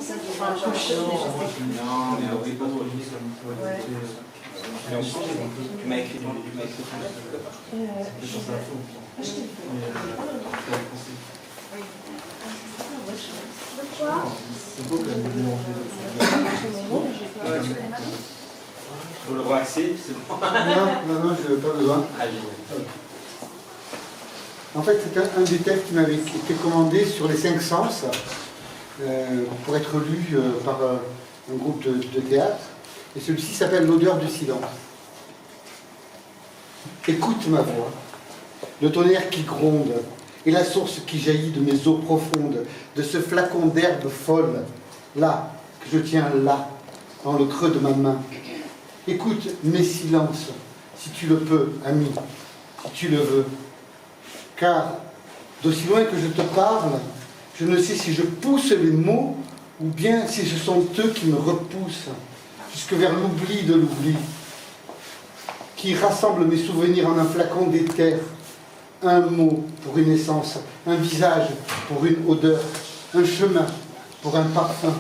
ça pour faire un cochon, des choses techniques. Non, mais oui, pas trop. Ouais. Tu m'as écrit dans le Vous le relaxez, c'est bon. Non, je n'ai pas besoin. En fait, c'est un des textes qui m'avait été commandé sur les 5 sens pour être lu par un groupe de théâtre. Et celui-ci s'appelle L'odeur du silence. Écoute ma voix, le tonnerre qui gronde et la source qui jaillit de mes eaux profondes, de ce flacon d'herbe folle, là, que je tiens là, dans le creux de ma main. Écoute mes silences, si tu le peux, ami, si tu le veux. Car, d'aussi loin que je te parle, je ne sais si je pousse les mots ou bien si ce sont eux qui me repoussent, jusque vers l'oubli de l'oubli, qui rassemble mes souvenirs en un flacon d'éther, un mot pour une essence, un visage pour une odeur, un chemin pour un parfum.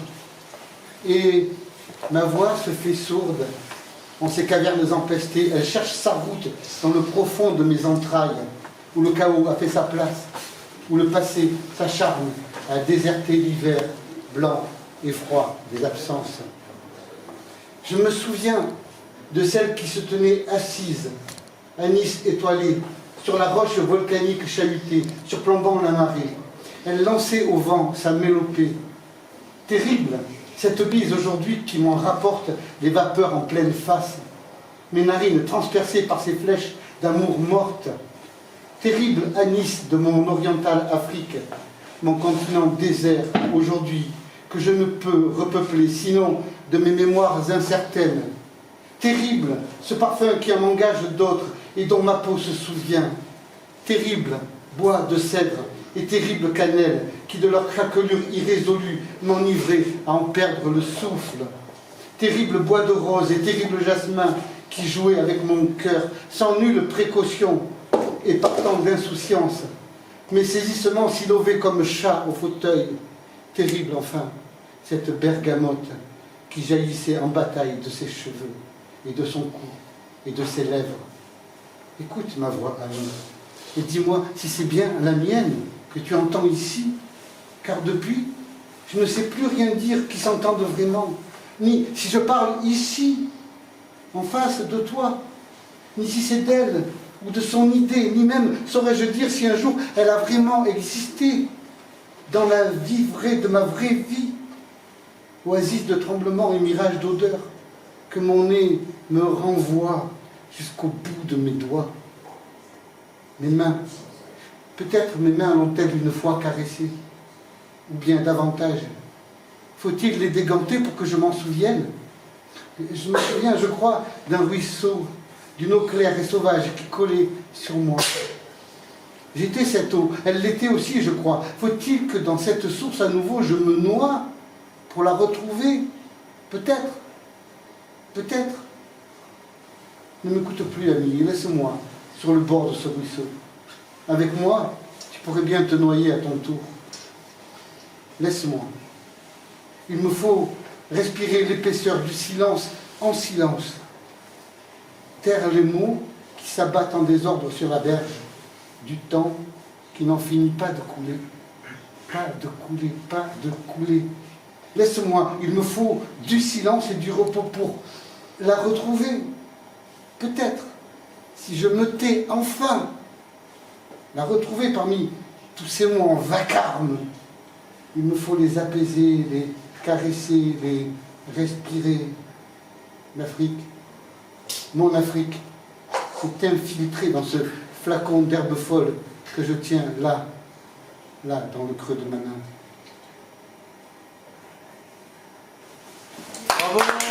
Et ma voix se fait sourde en ces cavernes empestées, elle cherche sa route dans le profond de mes entrailles, où le chaos a fait sa place, où le passé s'acharne à déserter l'hiver blanc et froid des absences. Je me souviens de celle qui se tenait assise, à Nice étoilée, sur la roche volcanique chahutée, surplombant la marée. Elle lançait au vent sa mélopée. Terrible, cette bise aujourd'hui qui m'en rapporte les vapeurs en pleine face, mes narines transpercées par ces flèches d'amour morte. Terrible Anis de mon orientale Afrique, mon continent désert aujourd'hui, que je ne peux repeupler sinon de mes mémoires incertaines. Terrible ce parfum qui en engage d'autres et dont ma peau se souvient. Terrible bois de cèdre et terrible cannelle qui de leur craquelure irrésolue m'enivrait à en perdre le souffle. Terrible bois de rose et terrible jasmin qui jouait avec mon cœur sans nulle précaution et partant d'insouciance, mes saisissements s'y levaient comme chat au fauteuil. Terrible enfin, cette bergamote qui jaillissait en bataille de ses cheveux et de son cou et de ses lèvres. Écoute ma voix, amie, et dis-moi si c'est bien la mienne que tu entends ici, car depuis, je ne sais plus rien dire qui s'entende vraiment, ni si je parle ici, en face de toi, ni si c'est d'elle ou de son idée, ni même saurais-je dire si un jour elle a vraiment existé dans la vie vraie de ma vraie vie, oasis de tremblements et mirages d'odeur que mon nez me renvoie jusqu'au bout de mes doigts. Mes mains, peut-être mes mains l'ont-elles une fois caressées, ou bien davantage. Faut-il les déganter pour que je m'en souvienne? Je me souviens, je crois, d'un ruisseau, d'une eau claire et sauvage qui collait sur moi. J'étais cette eau, elle l'était aussi, je crois. Faut-il que dans cette source à nouveau je me noie pour la retrouver? Peut-être. Peut-être. Ne m'écoute plus, ami, laisse-moi sur le bord de ce ruisseau. Avec moi, tu pourrais bien te noyer à ton tour. Laisse-moi. Il me faut respirer l'épaisseur du silence en silence. Taire les mots qui s'abattent en désordre sur la berge du temps qui n'en finit pas de couler. Pas de couler, pas de couler. Laisse-moi, il me faut du silence et du repos pour la retrouver. Peut-être, si je me tais enfin, la retrouver parmi tous ces mots en vacarme. Il me faut les apaiser, les caresser, les respirer. L'Afrique, mon Afrique, s'est infiltrée dans ce flacon d'herbe folle que je tiens là, là, dans le creux de ma main. Bravo.